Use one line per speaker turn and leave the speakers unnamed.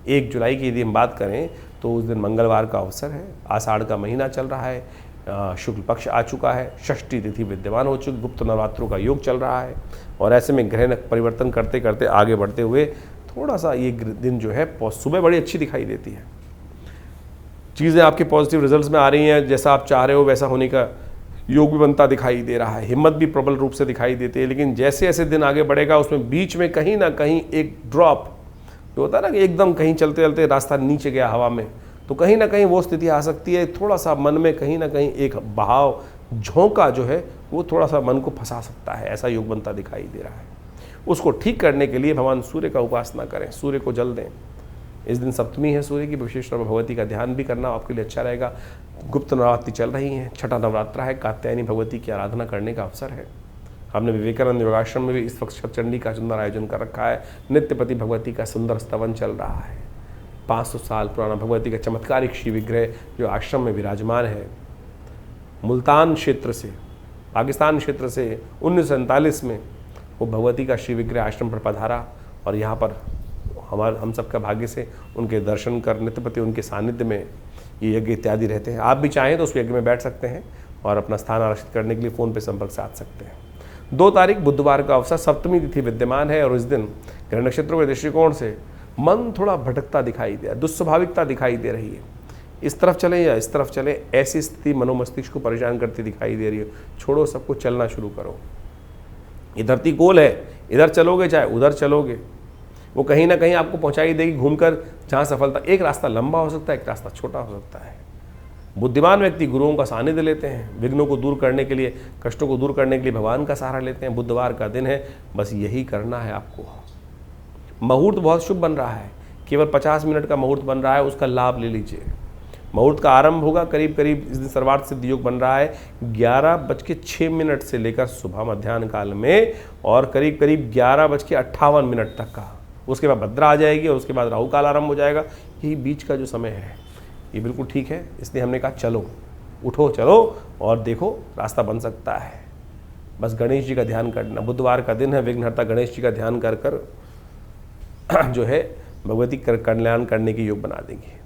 1 जुलाई की यदि हम बात करें तो उस दिन मंगलवार का अवसर है, आषाढ़ का महीना चल रहा है, शुक्ल पक्ष आ चुका है, षष्ठी तिथि विद्यमान हो चुकी, गुप्त नवरात्रों का योग चल रहा है और ऐसे में ग्रह परिवर्तन करते करते आगे बढ़ते हुए थोड़ा सा ये दिन जो है सुबह बड़ी अच्छी दिखाई देती है। चीज़ें आपके पॉजिटिव रिजल्ट्स में आ रही हैं, जैसा आप चाह रहे हो वैसा होने का योग भी बनता दिखाई दे रहा है, हिम्मत भी प्रबल रूप से दिखाई देती है। लेकिन जैसे जैसे दिन आगे बढ़ेगा उसमें बीच में कहीं ना कहीं एक ड्रॉप जो होता है ना कि एकदम कहीं चलते चलते रास्ता नीचे गया हवा में, तो कहीं ना कहीं वो स्थिति आ सकती है। थोड़ा सा मन में कहीं ना कहीं एक बहाव झोंका जो है वो थोड़ा सा मन को फंसा सकता है, ऐसा योग बनता दिखाई दे रहा है। उसको ठीक करने के लिए भगवान सूर्य का उपासना करें, सूर्य को जल दें। इस दिन सप्तमी है सूर्य की, विशेष रूप में भगवती का ध्यान भी करना आपके लिए अच्छा रहेगा। गुप्त नवरात्रि चल रही हैं, छठा नवरात्रा है, कात्यायनी भगवती की आराधना करने का अवसर है। हमने विवेकानंद योगाश्रम में भी इस वक्त चंडी का सुंदर आयोजन कर रखा है। नित्यपति भगवती का सुंदर स्तवन चल रहा है। 500 साल पुराना भगवती का चमत्कारिक शिव विग्रह जो आश्रम में विराजमान है, मुल्तान क्षेत्र से, पाकिस्तान क्षेत्र से 1947 में वो भगवती का शिव विग्रह आश्रम पर पधारा और यहाँ पर हम सबका भाग्य से उनके दर्शन कर नित्यपति उनके सानिध्य में ये यज्ञ इत्यादि रहते हैं। आप भी चाहें तो उस यज्ञ में बैठ सकते हैं और अपना स्थान आरक्षित करने के लिए फ़ोन पे संपर्क साध सकते हैं। 2 तारीख बुधवार का अवसर, सप्तमी तिथि विद्यमान है और इस दिन ग्रह नक्षत्रों के दृष्टिकोण से मन थोड़ा भटकता दिखाई दे, दुस्वाभाविकता दिखाई दे रही है। इस तरफ चले या इस तरफ चले, ऐसी स्थिति मनोमस्तिष्क को परेशान करती दिखाई दे रही है। छोड़ो सबको, चलना शुरू करो। ये धरती गोल है, इधर चलोगे चाहे उधर चलोगे, वो कहीं ना कहीं आपको पहुंचाई देगी घूमकर जहाँ सफलता। एक रास्ता लंबा हो सकता है, एक रास्ता छोटा हो सकता है। बुद्धिमान व्यक्ति गुरुओं का सानिध्य लेते हैं, विघ्नों को दूर करने के लिए, कष्टों को दूर करने के लिए भगवान का सहारा लेते हैं। बुधवार का दिन है, बस यही करना है आपको। मुहूर्त बहुत शुभ बन रहा है, केवल 50 मिनट का मुहूर्त बन रहा है, उसका लाभ ले लीजिए। मुहूर्त का आरंभ होगा करीब करीब, इस दिन सर्वार्थ सिद्ध योग बन रहा है 11:06 से लेकर सुबह मध्याह्न काल में और करीब करीब 11:58 तक का। उसके बाद भद्रा आ जाएगी और उसके बाद राहु काल आरंभ हो जाएगा। यही बीच का जो समय है ये बिल्कुल ठीक है, इसलिए हमने कहा चलो, उठो चलो और देखो रास्ता बन सकता है। बस गणेश जी का ध्यान करना, बुधवार का दिन है, विघ्नहर्ता गणेश जी का ध्यान कर जो है भगवती कल्याण करने की योग बना देंगे।